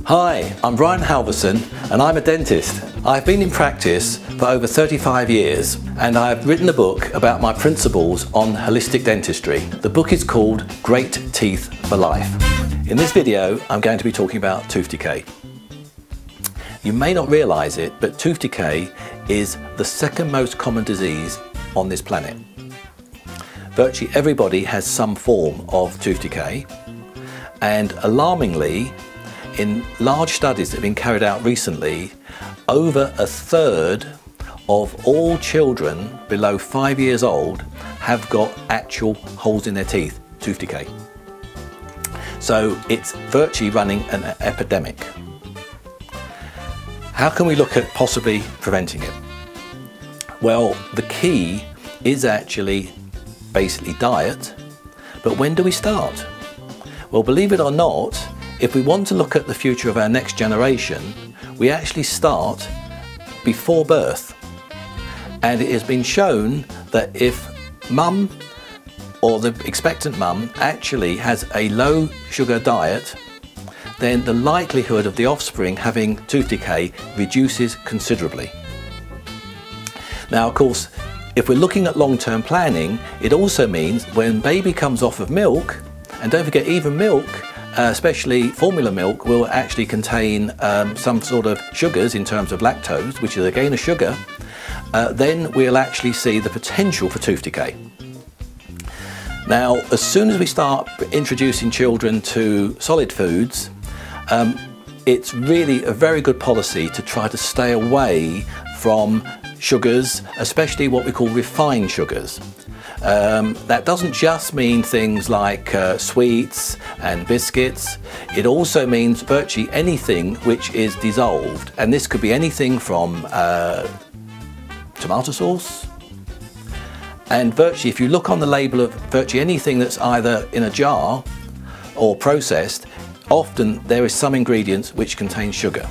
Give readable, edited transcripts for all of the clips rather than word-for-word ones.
Hi, I'm Brian Halverson and I'm a dentist. I've been in practice for over 35 years and I've written a book about my principles on holistic dentistry. The book is called Great Teeth for Life. In this video, I'm going to be talking about tooth decay. You may not realise it, but tooth decay is the second most common disease on this planet. Virtually everybody has some form of tooth decay, and alarmingly, in large studies that have been carried out recently, over a third of all children below 5 years old have got actual holes in their teeth, tooth decay. So it's virtually running an epidemic. How can we look at possibly preventing it? Well, the key is actually basically diet, but when do we start? Well, believe it or not, if we want to look at the future of our next generation, we actually start before birth. And it has been shown that if mum or the expectant mum actually has a low sugar diet, then the likelihood of the offspring having tooth decay reduces considerably. Now, of course, if we're looking at long-term planning, it also means when baby comes off of milk, and don't forget, even milk, especially formula milk, will actually contain some sort of sugars in terms of lactose, which is again a sugar, then we'll actually see the potential for tooth decay. Now, as soon as we start introducing children to solid foods, it's really a very good policy to try to stay away from sugars, especially what we call refined sugars. That doesn't just mean things like sweets and biscuits. It also means virtually anything which is dissolved, and this could be anything from tomato sauce, and virtually if you look on the label of virtually anything that's either in a jar or processed, often there is some ingredients which contain sugar.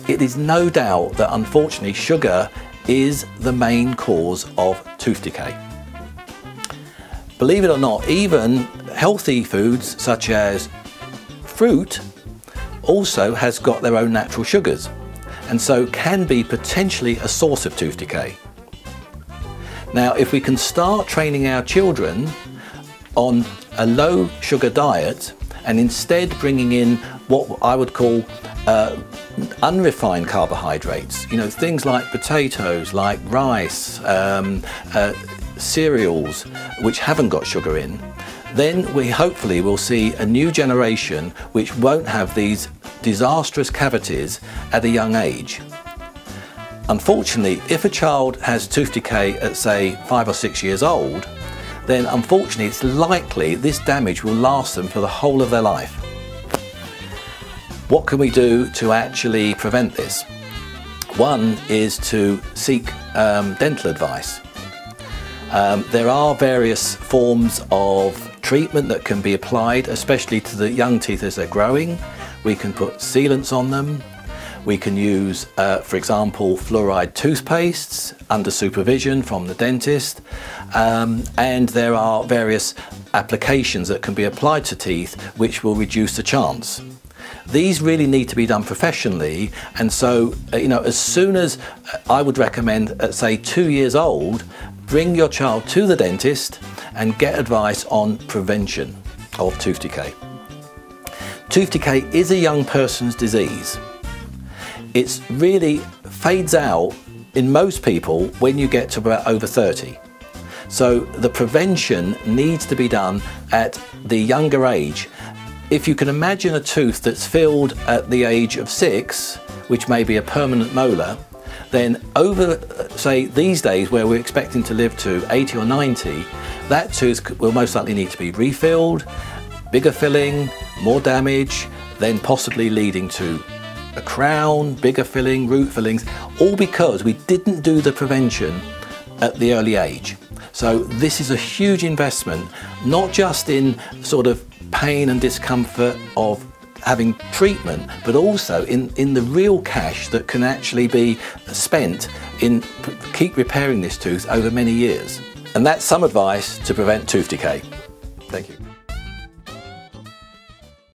It is no doubt that unfortunately sugar is the main cause of tooth decay. Believe it or not, even healthy foods such as fruit also has got their own natural sugars, and so can be potentially a source of tooth decay. Now, if we can start training our children on a low sugar diet and instead bringing in what I would call unrefined carbohydrates, you know, things like potatoes, like rice, cereals which haven't got sugar in, then we hopefully will see a new generation which won't have these disastrous cavities at a young age. Unfortunately, if a child has tooth decay at say 5 or 6 years old, then unfortunately it's likely this damage will last them for the whole of their life. What can we do to actually prevent this? One is to seek dental advice. There are various forms of treatment that can be applied, especially to the young teeth as they're growing. We can put sealants on them. We can use, for example, fluoride toothpastes under supervision from the dentist. And there are various applications that can be applied to teeth which will reduce the chance. These really need to be done professionally, and so you know, as soon as I would recommend at say 2 years old, bring your child to the dentist and get advice on prevention of tooth decay. Tooth decay is a young person's disease. It really fades out in most people when you get to about over 30. So the prevention needs to be done at the younger age. If you can imagine a tooth that's filled at the age of 6, which may be a permanent molar, then over, say, these days where we're expecting to live to 80 or 90, that tooth will most likely need to be refilled, bigger filling, more damage, then possibly leading to a crown, bigger filling, root fillings, all because we didn't do the prevention at the early age. So this is a huge investment, not just in sort of pain and discomfort of having treatment, but also in the real cash that can actually be spent in keep repairing this tooth over many years. And that's some advice to prevent tooth decay. Thank you.